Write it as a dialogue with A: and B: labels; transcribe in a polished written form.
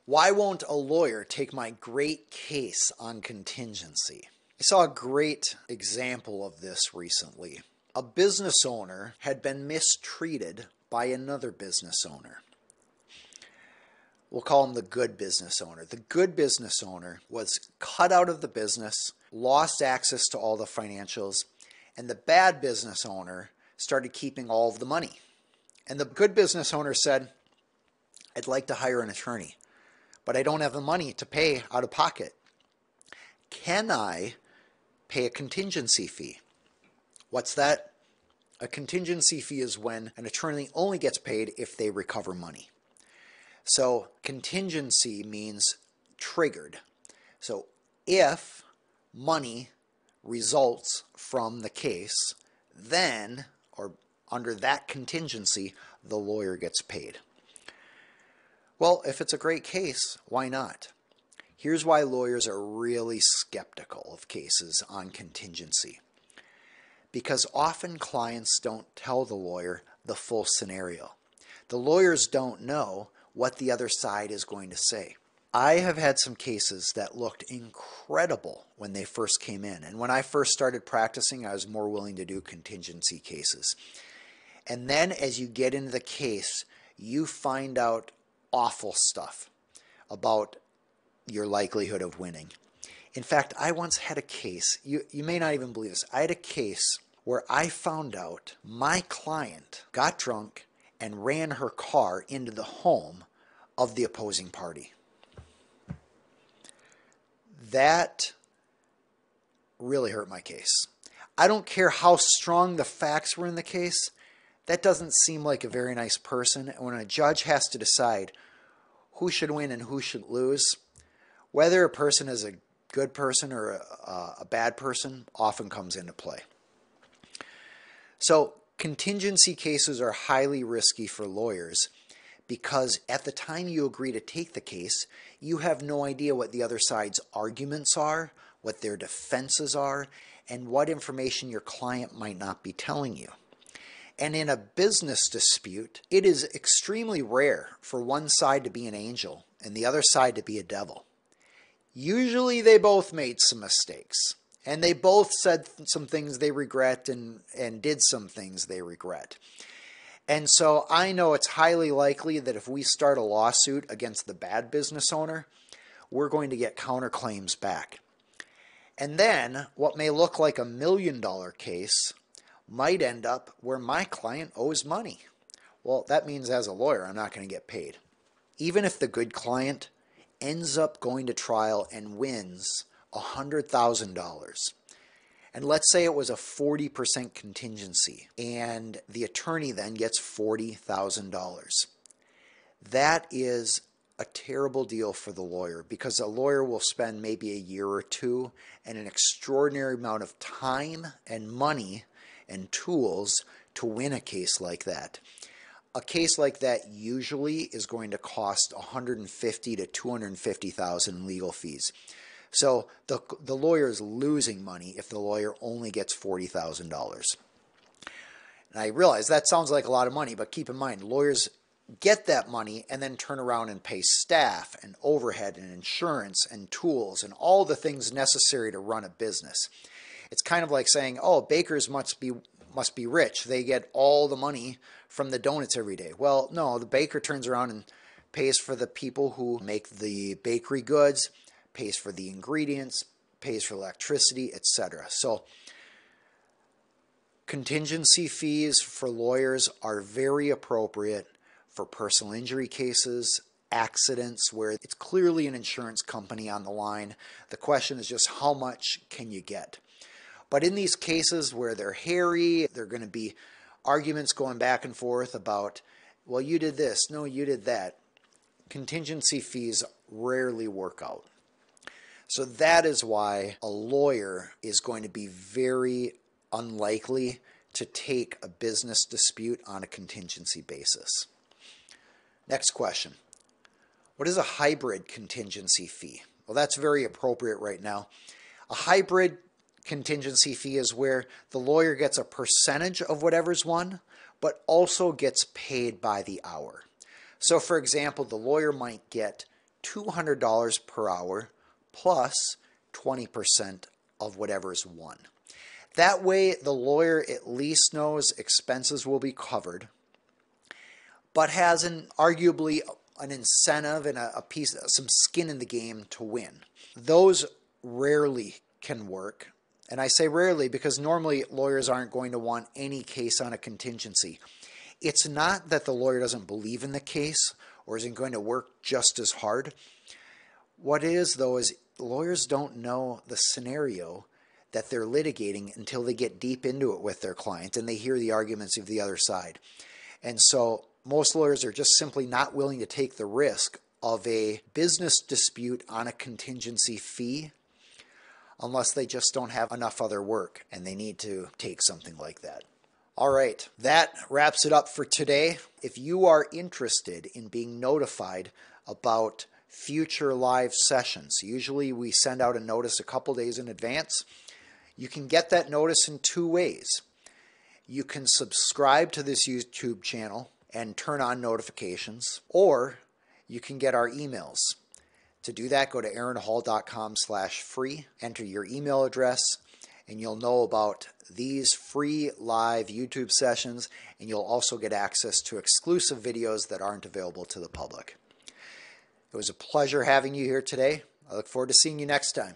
A: Why won't a lawyer take my great case on contingency? I saw a great example of this recently. A business owner had been mistreated by another business owner. We'll call him the good business owner. The good business owner was cut out of the business, lost access to all the financials, and the bad business owner started keeping all of the money. And the good business owner said, I'd like to hire an attorney, but I don't have the money to pay out of pocket. Can I pay a contingency fee? What's that? A contingency fee is when an attorney only gets paid if they recover money. So contingency means triggered. So if money results from the case, then, or under that contingency, the lawyer gets paid. Well, if it's a great case, why not? Here's why lawyers are really skeptical of cases on contingency. Because often clients don't tell the lawyer the full scenario. The lawyers don't know what the other side is going to say. I have had some cases that looked incredible when they first came in. And when I first started practicing, I was more willing to do contingency cases. And then as you get into the case, you find out awful stuff about your likelihood of winning. In fact, I once had a case, you may not even believe this, I had a case where I found out my client got drunk and ran her car into the home of the opposing party. That really hurt my case. I don't care how strong the facts were in the case, that doesn't seem like a very nice person. And when a judge has to decide who should win and who should lose, whether a person is a good person or a bad person often comes into play. So contingency cases are highly risky for lawyers because at the time you agree to take the case, you have no idea what the other side's arguments are, what their defenses are, and what information your client might not be telling you. And in a business dispute, it is extremely rare for one side to be an angel and the other side to be a devil. Usually they both made some mistakes. And they both said some things they regret and did some things they regret. And so I know it's highly likely that if we start a lawsuit against the bad business owner, we're going to get counterclaims back. And then what may look like $1 million case might end up where my client owes money. Well, that means as a lawyer, I'm not going to get paid. Even if the good client ends up going to trial and wins $100,000. And let's say it was a 40% contingency and the attorney then gets $40,000. That is a terrible deal for the lawyer because a lawyer will spend maybe a year or two and an extraordinary amount of time and money and tools to win a case like that. A case like that usually is going to cost $150,000 to $250,000 in legal fees. So the lawyer is losing money if the lawyer only gets $40,000. And I realize that sounds like a lot of money, but keep in mind, lawyers get that money and then turn around and pay staff and overhead and insurance and tools and all the things necessary to run a business. It's kind of like saying, oh, bakers must be rich. They get all the money from the donuts every day. Well, no, the baker turns around and pays for the people who make the bakery goods, pays for the ingredients, pays for electricity, etc. So contingency fees for lawyers are very appropriate for personal injury cases, accidents where it's clearly an insurance company on the line. The question is just how much can you get? But in these cases where they're hairy, there are going to be arguments going back and forth about, well, you did this, no, you did that. Contingency fees rarely work out. So that is why a lawyer is going to be very unlikely to take a business dispute on a contingency basis. Next question. What is a hybrid contingency fee? Well, that's very appropriate right now. A hybrid contingency fee is where the lawyer gets a percentage of whatever's won, but also gets paid by the hour. So for example, the lawyer might get $200 per hour plus 20% of whatever is won. That way, the lawyer at least knows expenses will be covered, but has arguably an incentive and some skin in the game to win. Those rarely can work. And I say rarely because normally lawyers aren't going to want any case on a contingency. It's not that the lawyer doesn't believe in the case or isn't going to work just as hard. What it is, though, is lawyers don't know the scenario that they're litigating until they get deep into it with their client and they hear the arguments of the other side. And so most lawyers are just simply not willing to take the risk of a business dispute on a contingency fee unless they just don't have enough other work and they need to take something like that. All right, that wraps it up for today. If you are interested in being notified about future live sessions, usually we send out a notice a couple days in advance. You can get that notice in two ways. You can subscribe to this YouTube channel and turn on notifications, or you can get our emails. To do that, go to aaronhall.com/free, enter your email address, and you'll know about these free live YouTube sessions, and you'll also get access to exclusive videos that aren't available to the public. It was a pleasure having you here today. I look forward to seeing you next time.